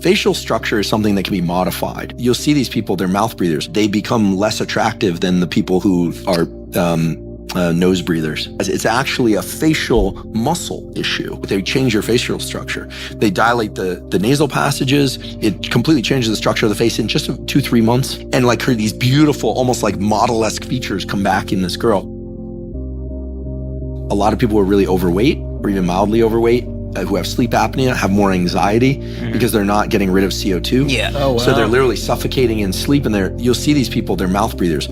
facial structure is something that can be modified. You'll see these people, they're mouth breathers. They become less attractive than the people who are nose breathers. It's actually a facial muscle issue. They change your facial structure. They dilate the nasal passages. It completely changes the structure of the face in just 2-3 months. And like these beautiful, almost like model-esque features come back in this girl. A lot of people who are really overweight or even mildly overweight who have sleep apnea have more anxiety because they're not getting rid of CO2. Yeah. Oh, wow. So they're literally suffocating in sleep, and you'll see these people, they're mouth breathers.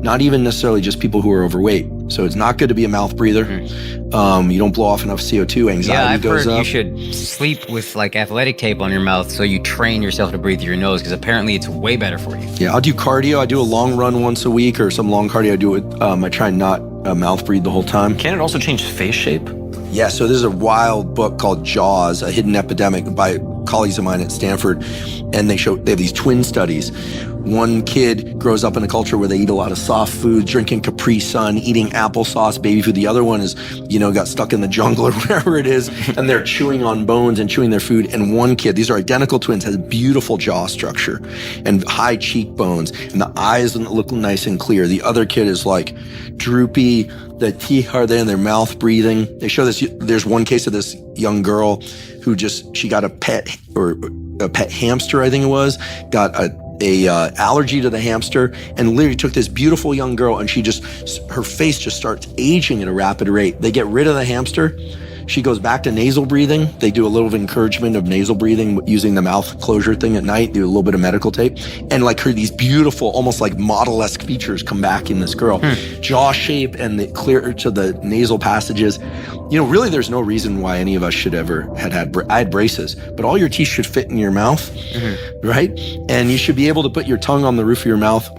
Not even necessarily just people who are overweight. So it's not good to be a mouth breather. You don't blow off enough CO2, anxiety goes up. Yeah, I've heard you should sleep with like athletic tape on your mouth so you train yourself to breathe through your nose, because apparently it's way better for you. Yeah, I'll do cardio. I do a long run once a week or some long cardio. I do it. I try not mouth breathe the whole time. Can it also change face shape? Yeah, so there's a wild book called Jaws, A Hidden Epidemic by colleagues of mine at Stanford, and they have these twin studies. One kid grows up in a culture where they eat a lot of soft food, drinking Capri Sun, eating applesauce, baby food. The other one is, got stuck in the jungle or wherever it is, and they're chewing on bones and chewing their food. And one kid, these are identical twins, has beautiful jaw structure and high cheekbones, and the eyes look nice and clear. The other kid is like droopy, the teeth are there in their mouth breathing. They show this, there's one case of this young girl who she got a pet hamster, I think it was, got a allergy to the hamster, and literally took this beautiful young girl, and her face just starts aging at a rapid rate. They get rid of the hamster. She goes back to nasal breathing. They do a little of encouragement of nasal breathing using the mouth closure thing at night, do a little bit of medical tape. And like these beautiful, almost like model-esque features come back in this girl. Jaw shape and the clear to the nasal passages. Really there's no reason why any of us should ever I had braces, but all your teeth should fit in your mouth, right? And you should be able to put your tongue on the roof of your mouth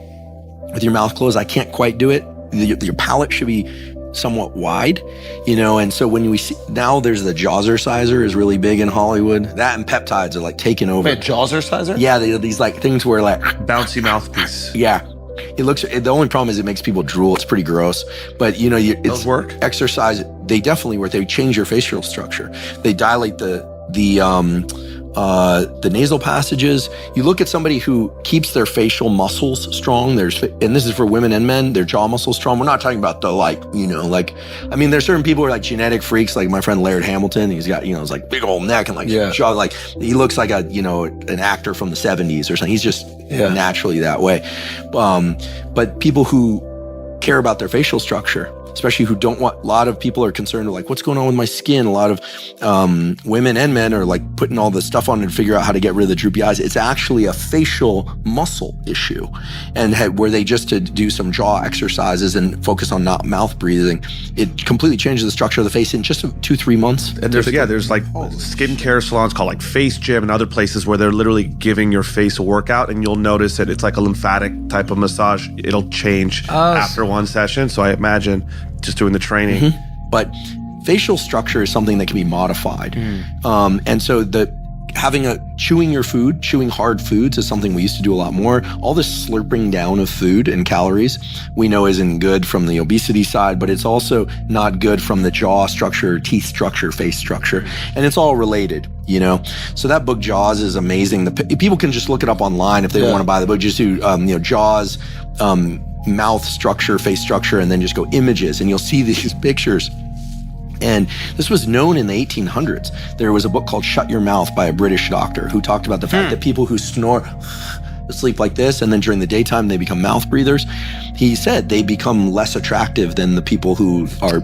with your mouth closed. I can't quite do it. Your palate should be somewhat wide, and so when we see now, there's the Jawzerciser is really big in Hollywood. That and peptides are like taking over. Wait, Jawzerciser? Yeah, these like things where like bouncy mouthpiece. Yeah, the only problem is it makes people drool. It's pretty gross, but Those work? Exercise, they definitely work. They change your facial structure. They dilate the nasal passages. You look at somebody who keeps their facial muscles strong. And this is for women and men, their jaw muscles strong. We're not talking about there's certain people who are like genetic freaks, like my friend Laird Hamilton. He's got, his like big old neck and like jaw, like he looks like an actor from the 70s or something. He's just naturally that way. But people who care about their facial structure, especially who don't want, a lot of people are concerned with like, what's going on with my skin? A lot of women and men are like putting all the stuff on to figure out how to get rid of the droopy eyes. It's actually a facial muscle issue. And where they just to do some jaw exercises and focus on not mouth breathing, it completely changes the structure of the face in just 2-3 months. And there's like skincare salons called like Face Gym and other places where they're literally giving your face a workout, and you'll notice that it's like a lymphatic type of massage. It'll change after one session. So I imagine just doing the training. But facial structure is something that can be modified. And so chewing hard foods is something we used to do a lot more. All this slurping down of food and calories we know isn't good from the obesity side, but it's also not good from the jaw structure, teeth structure, face structure. And it's all related, So that book Jaws is amazing. People can just look it up online if they want to buy the book. Just do, Jaws, mouth structure, face structure, and then just go images, and you'll see these pictures. And this was known in the 1800s. There was a book called Shut Your Mouth by a British doctor who talked about the fact that people who snore, sleep like this, and then during the daytime they become mouth breathers. He said they become less attractive than the people who are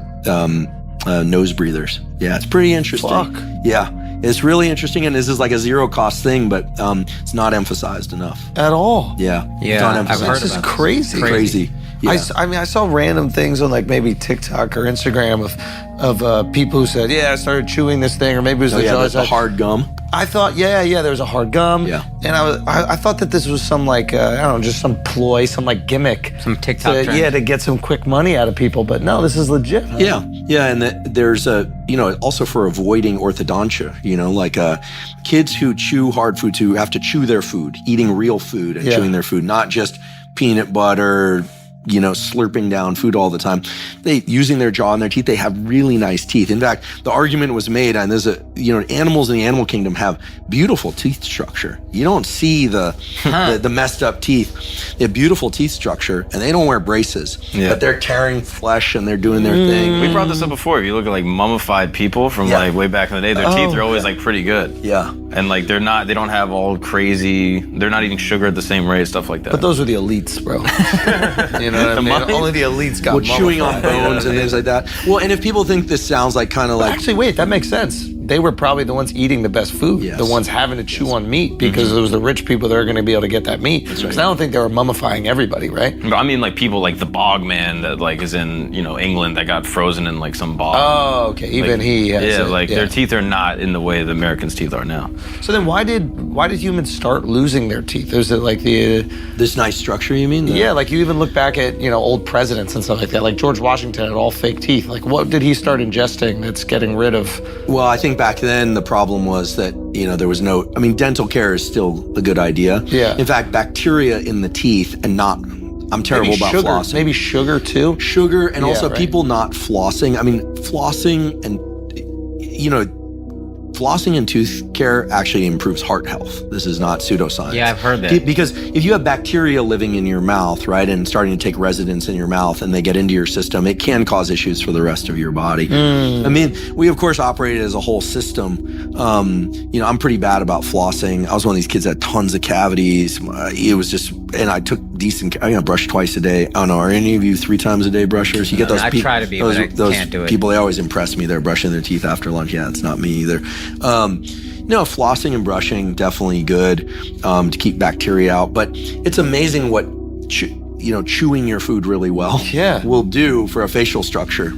nose breathers. Yeah, it's pretty interesting. Fuck. Yeah, it's really interesting, and this is like a zero cost thing, but it's not emphasized enough. At all? Yeah. Yeah, I've This is crazy. Crazy. Yeah. I saw random things on like maybe TikTok or Instagram of people who said, I started chewing this thing, or maybe it was the hard gum. I thought, there was a hard gum. Yeah. And I thought that this was some like, just some ploy, some like gimmick. Some TikTok trend. To get some quick money out of people. But no, this is legit. Yeah. Yeah. And there's also for avoiding orthodontia, like kids who chew hard foods, who have to chew their food, eating real food and chewing their food, not just peanut butter, slurping down food all the time. They using their jaw and their teeth, they have really nice teeth. In fact, the argument was made, and there's animals in the animal kingdom have beautiful teeth structure. You don't see the messed up teeth. They have beautiful teeth structure, and they don't wear braces. Yeah. But they're tearing flesh and they're doing their thing. We brought this up before. If you look at like mummified people from like way back in the day, their teeth are always like pretty good. Yeah. And like they don't have all crazy, they're not eating sugar at the same rate, stuff like that. But those were the elites, bro. You know what I mean? Only the elites got chewing on bones and things like that. Well, and if people think this sounds like kind of like... Actually, wait, that makes sense. They were probably the ones eating the best food, the ones having to chew on meat, because it was the rich people that are going to be able to get that meat. Because I don't think they were mummifying everybody, right? But I mean, like people like the bog man that like is in England that got frozen in like some bog. Oh, okay. Even he has their teeth are not in the way the Americans' teeth are now. So then why did humans start losing their teeth? Is it like this nice structure, you mean? Yeah, like you even look back at old presidents and stuff like that. Like George Washington had all fake teeth. Like what did he start ingesting that's getting rid of? Well, I think back then the problem was that there was no. I mean, dental care is still a good idea. Yeah. In fact, bacteria in the teeth and not. I'm terrible about flossing. Maybe sugar too. Sugar and also people not flossing. I mean, flossing and flossing and tooth care actually improves heart health. This is not pseudoscience. Yeah, I've heard that. Because if you have bacteria living in your mouth, right, and starting to take residence in your mouth and they get into your system, it can cause issues for the rest of your body. I mean, we of course operated as a whole system. I'm pretty bad about flossing. I was one of these kids that had tons of cavities. It was just, and I took I brush twice a day. I don't know, are any of you 3 times a day brushers? You get those people. I try to be, but I can't do it. People, they always impress me. They're brushing their teeth after lunch. Yeah, it's not me either. No, flossing and brushing, definitely good to keep bacteria out. But it's amazing what chewing your food really well will do for a facial structure.